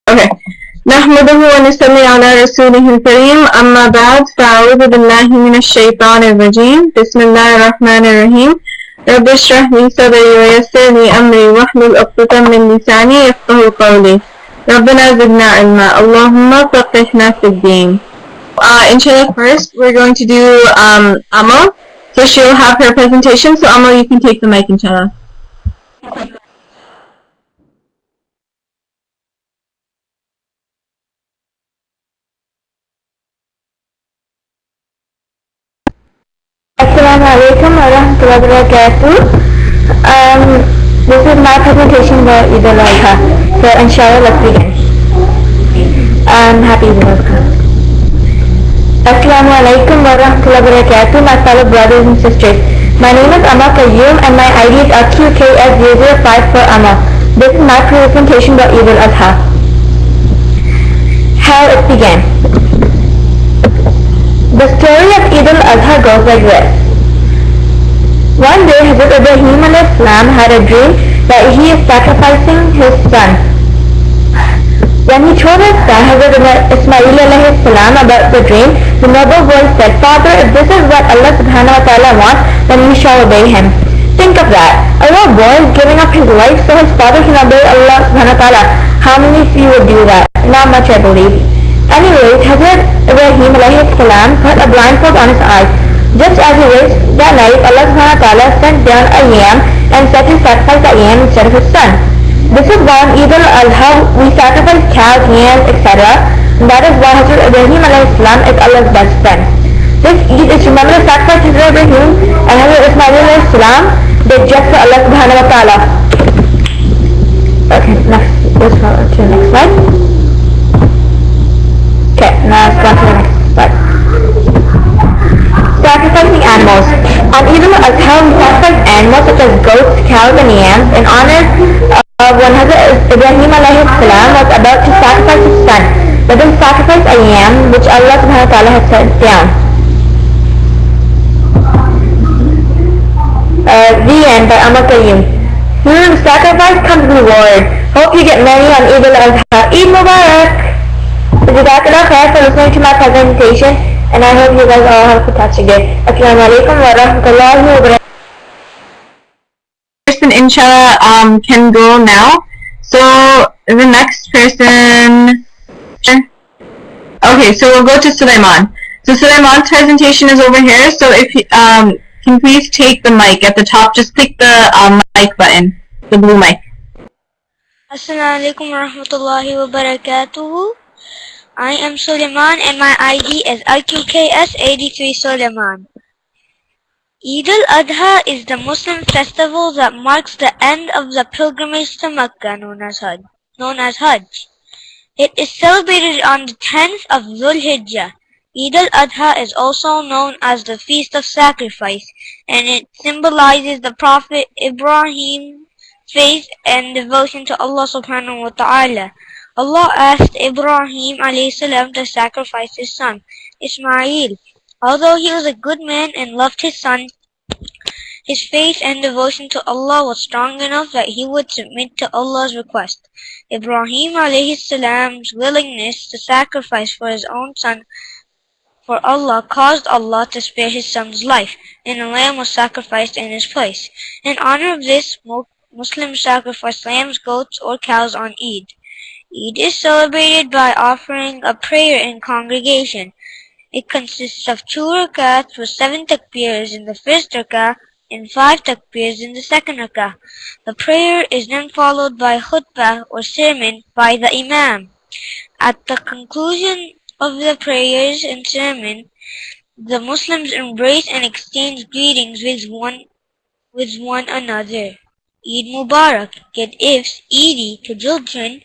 Okay. نحمده ونصلي على رسوله الكريم أما بعد فأعوذ بالله من الشيطان الرجيم بسم الله الرحمن الرحيم رب اشرح لي صدري ويسر لي أمري واحلل عقدة من لساني يفقهوا قولي ربنا زدنا علما اللهم فقهنا في الدين. Inshallah, first we're going to do Amal. So she'll have her presentation. So Amal, you can take the mic, inshallah. Assalamu alaikum wa rahmatullahi wa barakatuh. This is my presentation for Eid al-Adha. So inshallah, let's begin. Happy Eid al-Adha. Assalamu alaikum wa rahmatullahi wa barakatuh, my fellow brothers and sisters. My name is Amal Qayyum and my ID is RQKS005 for Amal. This is my presentation for Eid al-Adha. How it began. The story of Eid al-Adha goes like this. One day, Hazrat Ibrahim a.s. had a dream that he is sacrificing his son. When he told his son, Hazrat Ismail a.s. about the dream, the noble voice said, "Father, if this is what Allah subhanahu wa ta'ala wants, then we shall obey him." Think of that. A little boy is giving up his life so his father can obey Allah subhanahu wa ta'ala. How many of you would do that? Not much, I believe. Anyways, Hazrat Ibrahim a.s. put a blindfold on his eyes. Just as he wished, that night Allah subhanahu wa ta'ala sent down a yam and said to sacrifice that yam instead of his son. This is why on Eid al-Adha we sacrifice cows, yams, etc. And that is why Hazrat Ibrahim a.s. is Allah's best friend. This Eid is to remember the sacrifice Hazrat Ibrahim and Hazrat Ismail a.s. did just for Allah subhanahu wa ta'ala. Okay, let's go to the next slide. Okay, now let's go on to the next slide. Sacrificing animals. On Eid al-Adha, we sacrifice animals such as goats, cows, and yams in honor of when Hazrat Ibrahim a.s. was about to sacrifice his son. Let him sacrifice a yam which Allah subhanahu wa ta'ala had sent down. The end by Amal Qayyum. Sacrifice comes reward. Hope you get many on Eid al-Adha. Eid Mubarak! Jazakallah khair for listening to my presentation, and I hope you guys all have a fantastic day. Assalamu alaikum wa rahmatullahi wa barakatuh. Person, inshallah, can go now. So the next person. Okay, so we'll go to Sulaiman. So Sulaiman's presentation is over here. So if you can please take the mic at the top. Just click the mic button, the blue mic. Assalamu alaikum wa rahmatullahi wa barakatuh. I am Sulaiman and my ID is IQKS83 Sulaiman. Eid al-Adha is the Muslim festival that marks the end of the pilgrimage to Mecca known as Hajj. It is celebrated on the 10th of Dhul Hijjah. Eid al-Adha is also known as the Feast of Sacrifice, and it symbolizes the Prophet Ibrahim's faith and devotion to Allah subhanahu wa ta'ala. Allah asked Ibrahim a.s. to sacrifice his son, Ismail. Although he was a good man and loved his son, his faith and devotion to Allah was strong enough that he would submit to Allah's request. Ibrahim a.s.'s willingness to sacrifice for his own son for Allah caused Allah to spare his son's life, and a lamb was sacrificed in his place. In honor of this, Muslims sacrifice lambs, goats, or cows on Eid. Eid is celebrated by offering a prayer in congregation. It consists of 2 rakats with 7 takbirs in the first rakah and 5 takbirs in the second rakah. The prayer is then followed by khutbah or sermon by the imam. At the conclusion of the prayers and sermon, the Muslims embrace and exchange greetings with one another. Eid Mubarak, get ifs, Eid to children,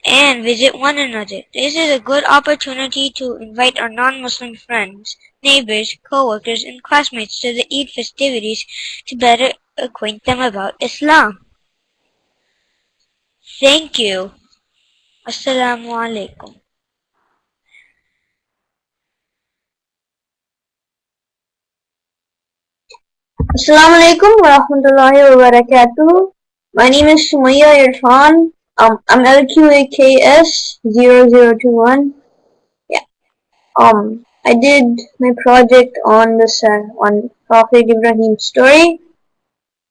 and visit one another. This is a good opportunity to invite our non-Muslim friends, neighbors, co-workers, and classmates to the Eid festivities to better acquaint them about Islam. Thank you. Assalamu alaikum. Assalamu alaikum wa rahmatullahi wa barakatuh. My name is Sumaya Irfan. I'm LQAKS0021. Yeah. I did my project on on Prophet Ibrahim's story.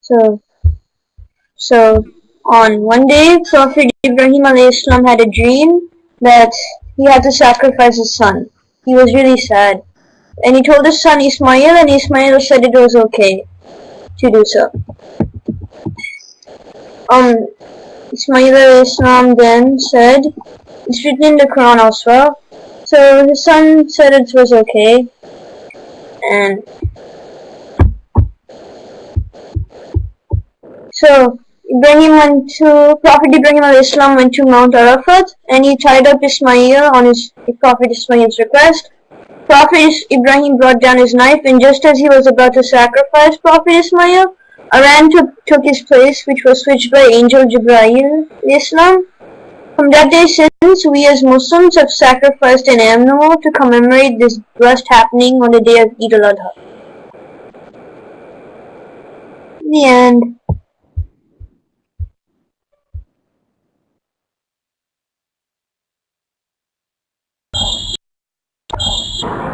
So on one day, Prophet Ibrahim alayhi salam had a dream that he had to sacrifice his son. He was really sad. And he told his son Ismail, and Ismail said it was okay to do so. Ismail alayhi salam then said, it's written in the Quran as well. So his son said it was okay. And so Prophet Ibrahim alayhi salam went to Mount Arafat, and he tied up Ismail on Prophet Ismail's request. Prophet Ibrahim brought down his knife, and just as he was about to sacrifice Prophet Ismail, a ram took his place, which was switched by Angel Jibreel Islam. From that day since, we as Muslims have sacrificed an animal to commemorate this blessed happening on the day of Eid al-Adha. The end.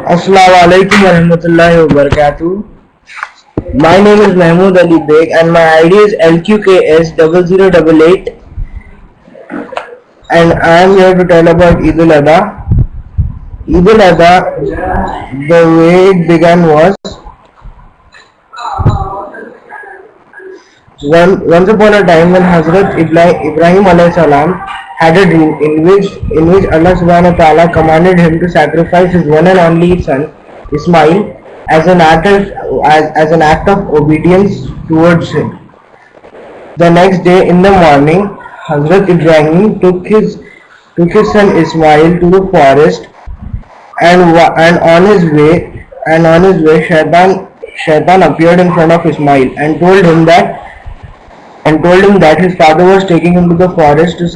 Assalamu alaikum warahmatullahi wabarakatuh. My name is Mahmood Ali Beg and my ID is LQKS0088 and I am here to tell about Eid al-Adha. Eid al-Adha, the way it began was, once upon a time when Hazrat Ibrahim alayhi salam had a dream in which Allah subhanahu wa ta'ala commanded him to sacrifice his one and only son Ismail as an act of obedience towards him. The next day in the morning, Hazrat Ibrahim took his son Ismail to the forest, and on his way Shaitan appeared in front of Ismail and told him that his father was taking him to the forest to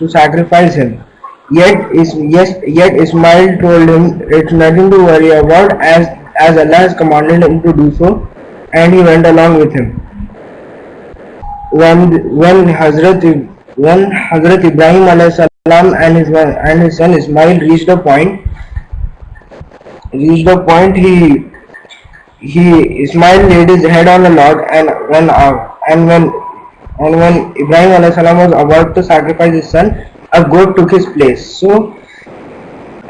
sacrifice him. Yet Ismail told him it's nothing to worry about, as Allah has commanded him to do so, and he went along with him. When Hazrat Ibrahim alayhi salam and his son Ismail reached a point, Ismail laid his head on a log, and when Ibrahim alayhi salam was about to sacrifice his son, a goat took his place. So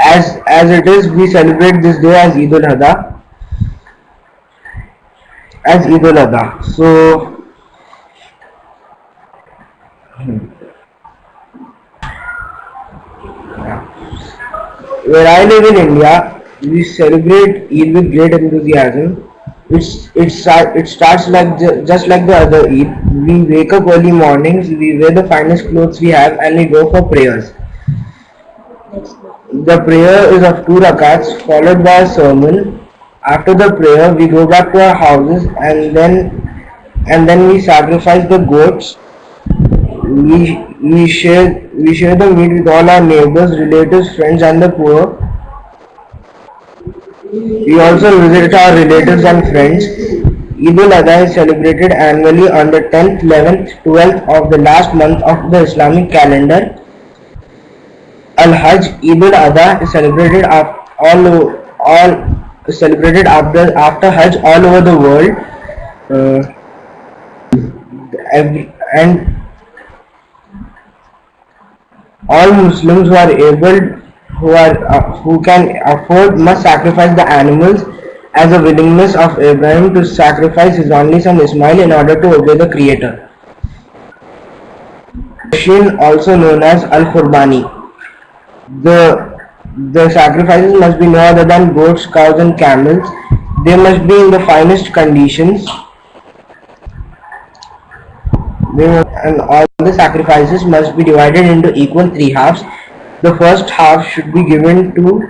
as it is, we celebrate this day as Eid al-Adha. So where I live in India, we celebrate Eid with great enthusiasm. It starts just like the other Eid. We wake up early mornings, we wear the finest clothes we have, and we go for prayers. The prayer is of 2 rakats followed by a sermon. After the prayer, we go back to our houses, and then we sacrifice the goats. We share the meat with all our neighbors, relatives, friends, and the poor. We also visit our relatives and friends. Eid al-Adha is celebrated annually on the 10th, 11th, 12th of the last month of the Islamic calendar. Al-Hajj, Eid al-Adha is celebrated after Hajj all over the world, and all Muslims who can afford must sacrifice the animals as a willingness of Abraham to sacrifice his only son Ismail in order to obey the Creator. Also known as Al-Qurbani. The sacrifices must be no other than goats, cows and camels. They must be in the finest conditions. And all the sacrifices must be divided into equal 3 halves. The first half should be given to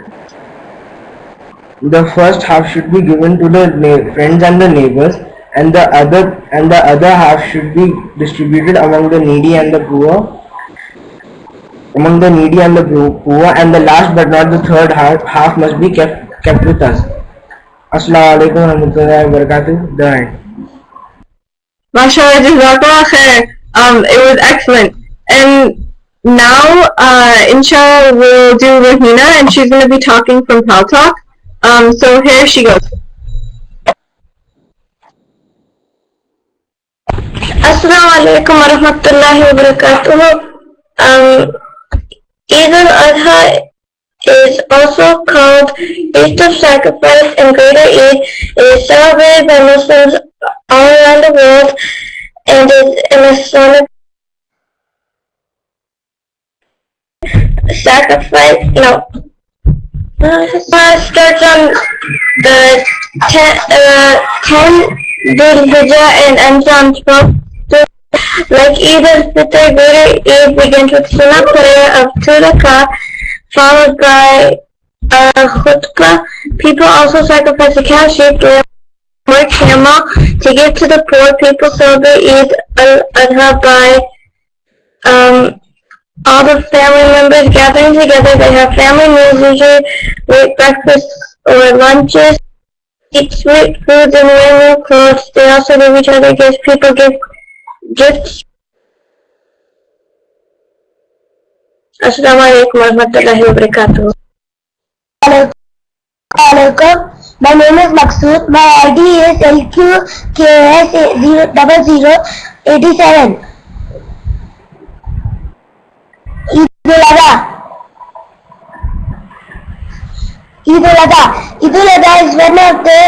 the friends and the neighbors, and the other half should be distributed among the needy and the poor. And the last but not the third half must be kept with us. Assalamu alaikum warahmatullahi wabarakatuh. The end. MashaAllah, Jazakallah khair. It was excellent. And Now, inshallah, we'll do Rahina, and she's going to be talking from Pal Talk. So here she goes. Assalamu alaikum wa rahmatullahi wa barakatuh. Eid al-Adha is also called Eid of Sacrifice, and Greater Eid is celebrated by Muslims all around the world and is an Islamic sacrifice. Starts on the 10 Dhul Hijjah and ends on 12. Like Eid al-Fitr, Greater Eid begins with Sunnah prayer of 2 rakah, followed by a khutbah. People also sacrifice a cow, sheep, lamb, or camel to give to the poor. People celebrate Eid al-Adha by all the family members gathering together. They have family meals, usually late breakfasts or lunches, eat sweet foods, and wear new clothes. They also give each other gifts. People give gifts. Assalamu alaikum wa rahmatullahi wa barakatuh. Alaikum. My name is Maqsood. My ID is LQKS0087. Eid al-Adha is one of the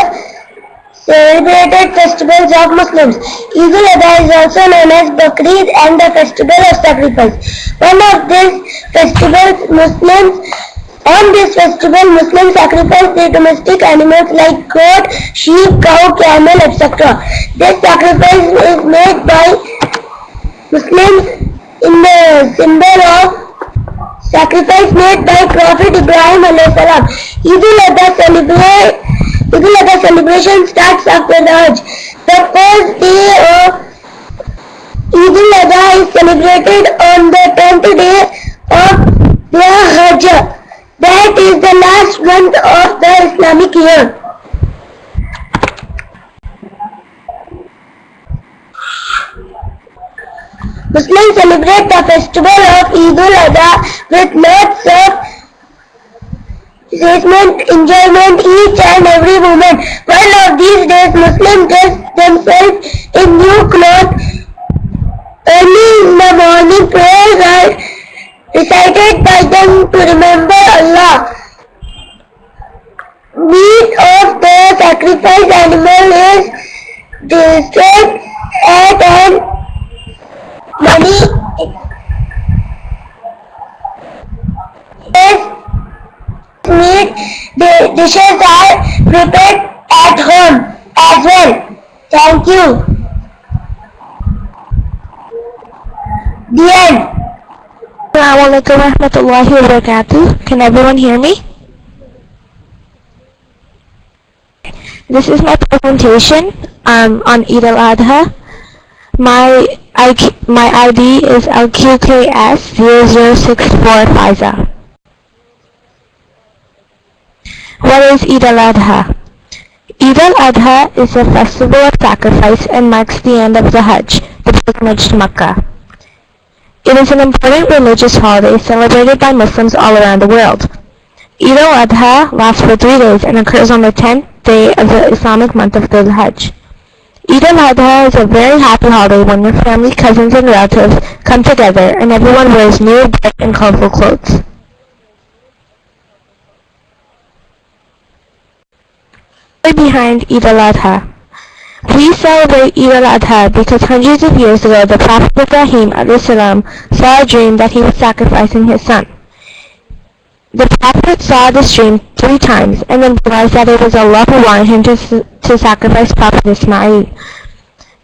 celebrated festivals of Muslims. Eid al-Adha is also known as Bakrid and the festival of sacrifice. On this festival, Muslims sacrifice their domestic animals like goat, sheep, cow, camel, etc. This sacrifice is made by Muslims in the symbol of sacrifice made by Prophet Ibrahim alayhi salam. Eid al-Adha celebration starts after the Hajj. The first day of Eid al-Adha is celebrated on the 10th day of the Hajj. That is the last month of the Islamic year. Muslims celebrate the festival of Eid al-Adha with lots of enjoyment each and every moment. One of these days, Muslims dress themselves in new clothes. Early in the morning, prayers are recited by them to remember Allah. Meat of the sacrificed animal is distributed and money meat dishes are prepared at home as well. Thank you. The end. Assalamu alaikum wa rahmatullahi wa barakatuh. Can everyone hear me? This is my presentation on Eid al-Adha. My ID is LQKS0064 What is Eid al-Adha? Eid al-Adha is a festival of sacrifice and marks the end of the Hajj, the pilgrimage to Mecca. It is an important religious holiday celebrated by Muslims all around the world. Eid al-Adha lasts for 3 days and occurs on the 10th day of the Islamic month of the Hajj. Eid al-Adha is a very happy holiday when your family, cousins, and relatives come together and everyone wears new, bright, and colorful clothes. Behind Eid al-Adha. We celebrate Eid al-Adha because hundreds of years ago the Prophet Ibrahim ﷺ saw a dream that he was sacrificing his son. The Prophet saw this dream 3 times and then realized that it was Allah who wanted him to sacrifice Prophet Ismail.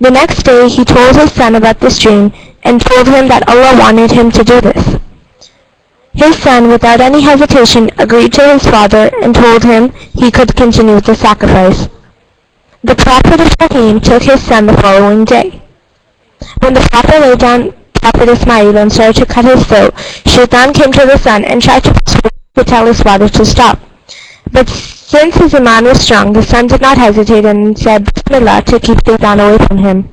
The next day he told his son about this dream and told him that Allah wanted him to do this. His son, without any hesitation, agreed to his father and told him he could continue the sacrifice. The Prophet Ibrahim took his son the following day. When the Prophet laid down Prophet Ismail and started to cut his throat, Shaitan came to the son and tried to persuade him to tell his father to stop. But since his iman was strong, the son did not hesitate and said Bismillah to keep Shaitan away from him.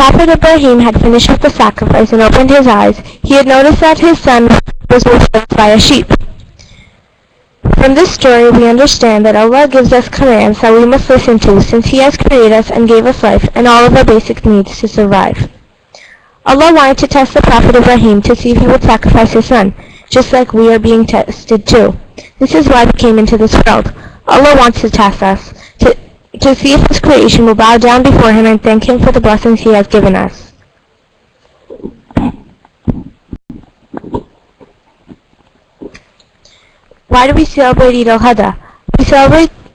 Prophet Ibrahim had finished with the sacrifice and opened his eyes, he had noticed that his son was replaced by a sheep. From this story we understand that Allah gives us commands that we must listen to, since He has created us and gave us life and all of our basic needs to survive. Allah wanted to test the Prophet Ibrahim to see if he would sacrifice his son, just like we are being tested too. This is why we came into this world. Allah wants to test us, to see if His creation will bow down before Him and thank Him for the blessings He has given us. Why do we celebrate Eid al-Adha?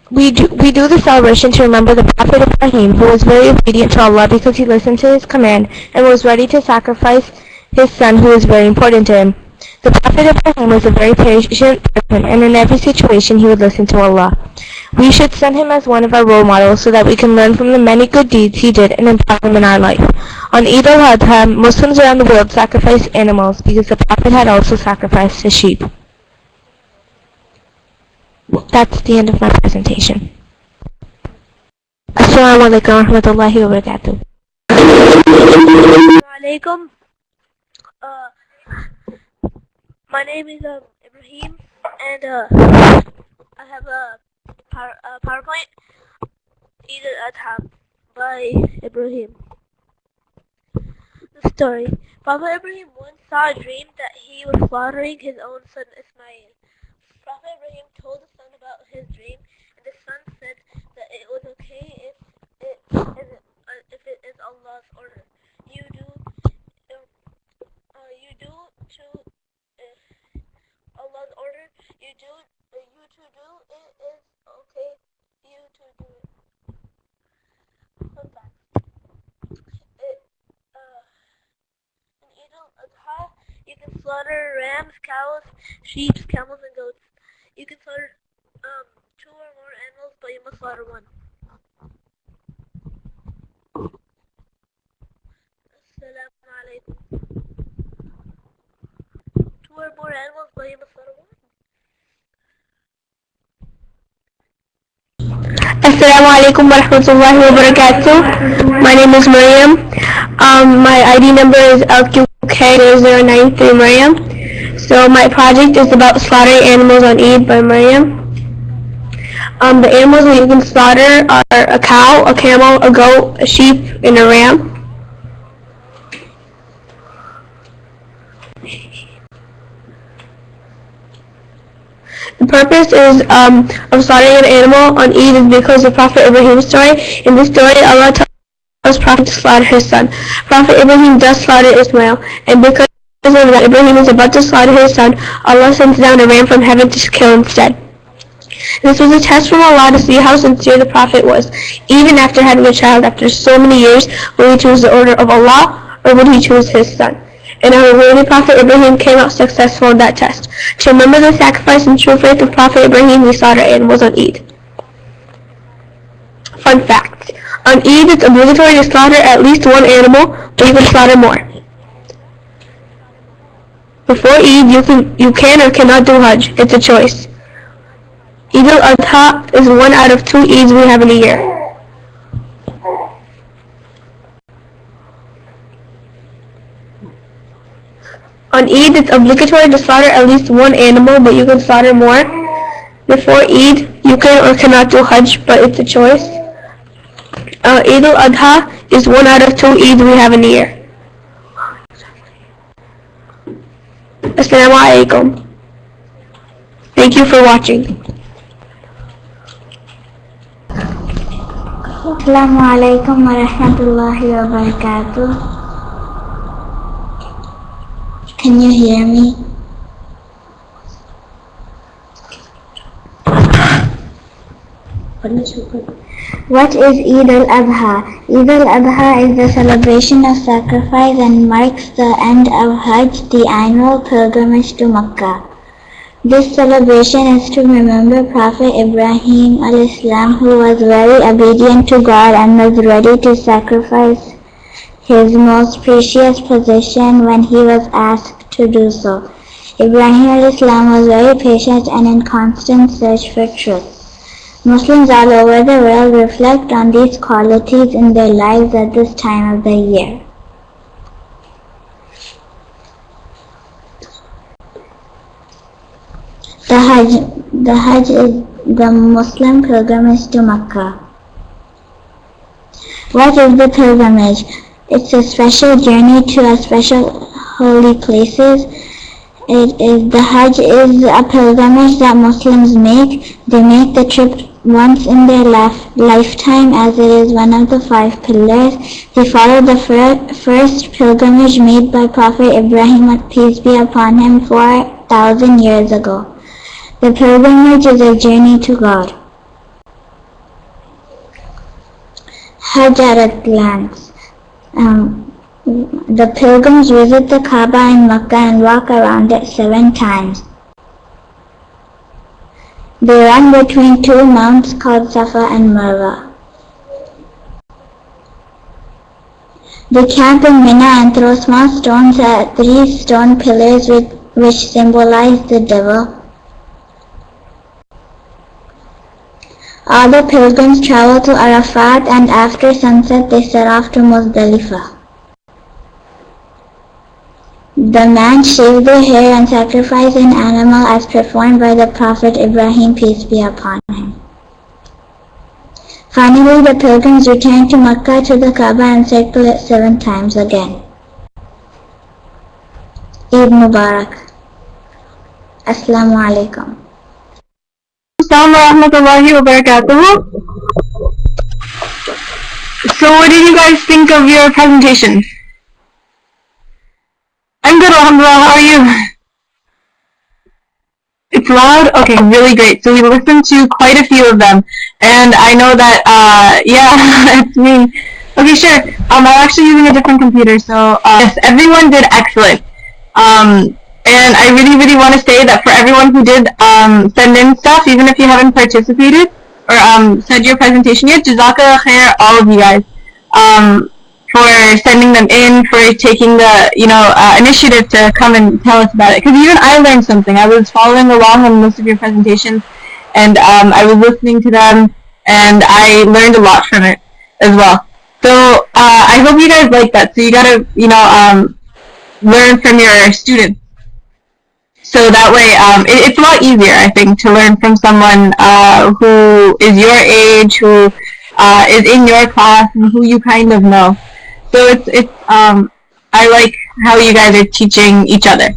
We do the celebration to remember the Prophet Ibrahim, who was very obedient to Allah because he listened to His command and was ready to sacrifice his son, who was very important to him. The Prophet Ibrahim was a very patient person, and in every situation he would listen to Allah. We should send him as one of our role models so that we can learn from the many good deeds he did and implement them in our life. On Eid al-Adha, Muslims around the world sacrifice animals because the Prophet had also sacrificed his sheep. That's the end of my presentation. Assalamu alaikum wa rahmatullahi wa barakatuh. Assalamu alaikum. My name is Ibrahim, and I have a PowerPoint. Eid al-Adha by Ibrahim. The story. Prophet Ibrahim once saw a dream that he was slaughtering his own son Ismail. Prophet Ibrahim told the son about his dream, and the son said that it was okay if it is Allah's order. You do to Allah's order. You to do it is okay. You to do it. Fun fact. In Eid al-Adha, you can slaughter rams, cows, sheep, camels, and goats. You can slaughter 2 or more animals, but you must slaughter one. Assalamu alaikum. 2 or more animals, but you must slaughter one. Assalamu alaikum wa rahmatullahi wa barakatuh. My name is Maryam. My ID number is LQK0093 Maryam. So my project is about slaughtering animals on Eid by Maryam. The animals that you can slaughter are a cow, a camel, a goat, a sheep, and a ram. The purpose is of slaughtering an animal on Eid is because of Prophet Ibrahim's story. In this story, Allah tells Prophet to slaughter his son. Prophet Ibrahim does slaughter Ismail, and because of that Ibrahim is about to slaughter his son, Allah sends down a ram from heaven to kill instead. This was a test from Allah to see how sincere the Prophet was. Even after having a child after so many years, will he choose the order of Allah, or would he choose his son? And our holy Prophet Ibrahim came out successful in that test. To remember the sacrifice and true faith of Prophet Ibrahim, we slaughter animals on Eid. Fun fact. On Eid, it's obligatory to slaughter at least one animal, but you can slaughter more. Before Eid, you can or cannot do Hajj. It's a choice. Eid al-Adha is 1 out of 2 Eids we have in a year. On Eid, it's obligatory to slaughter at least one animal, but you can slaughter more. Before Eid, you can or cannot do Hajj, but it's a choice. Eid al-Adha is 1 out of 2 Eids we have in a year. Assalamu alaikum. Thank you for watching. Assalamu alaikum wa rahmatullahi wa barakatuh. Can you hear me? What is Eid al-Adha? Eid al-Adha is the celebration of sacrifice and marks the end of Hajj, the annual pilgrimage to Makkah. This celebration is to remember Prophet Ibrahim al-Islam, who was very obedient to God and was ready to sacrifice his most precious possession when he was asked to do so. Ibrahim al-Islam was very patient and in constant search for truth. Muslims all over the world reflect on these qualities in their lives at this time of the year. The Hajj is the Muslim pilgrimage to Mecca. What is the pilgrimage? It's a special journey to a special holy places. The Hajj is a pilgrimage that Muslims make. They make the trip once in their lifetime, as it is one of the 5 pillars. They follow the first pilgrimage made by Prophet Ibrahim, peace be upon him, 4,000 years ago. The pilgrimage is a journey to God. Hajj at a glance. The pilgrims visit the Kaaba in Mecca and walk around it 7 times. They run between 2 mounts called Safa and Marwa. They camp in Mina and throw small stones at 3 stone pillars which symbolize the devil. All the pilgrims travel to Arafat, and after sunset they set off to Muzdalifah. The man shaved their hair and sacrificed an animal as performed by the Prophet Ibrahim, peace be upon him. Finally, the pilgrims return to Mecca to the Kaaba and circle it 7 times again. Eid Mubarak. Assalamu alaikum. Assalamu warahmatullahi wabarakatuh. So what did you guys think of your presentation? I'm good, alhamdulillah. How are you? It's loud? Okay, really great. So we listened to quite a few of them. And I know that, yeah, it's me. Okay, sure. I'm actually using a different computer, so yes, everyone did excellent. And I really, really want to say that for everyone who did send in stuff, even if you haven't participated or said your presentation yet, jazakallah khair, all of you guys, for sending them in, for taking the initiative to come and tell us about it. Because even I learned something. I was following along on most of your presentations, and I was listening to them, and I learned a lot from it as well. So I hope you guys like that. So you gotta learn from your students. So that way, it's a lot easier, I think, to learn from someone who is your age, who is in your class, and who you kind of know. So it's I like how you guys are teaching each other.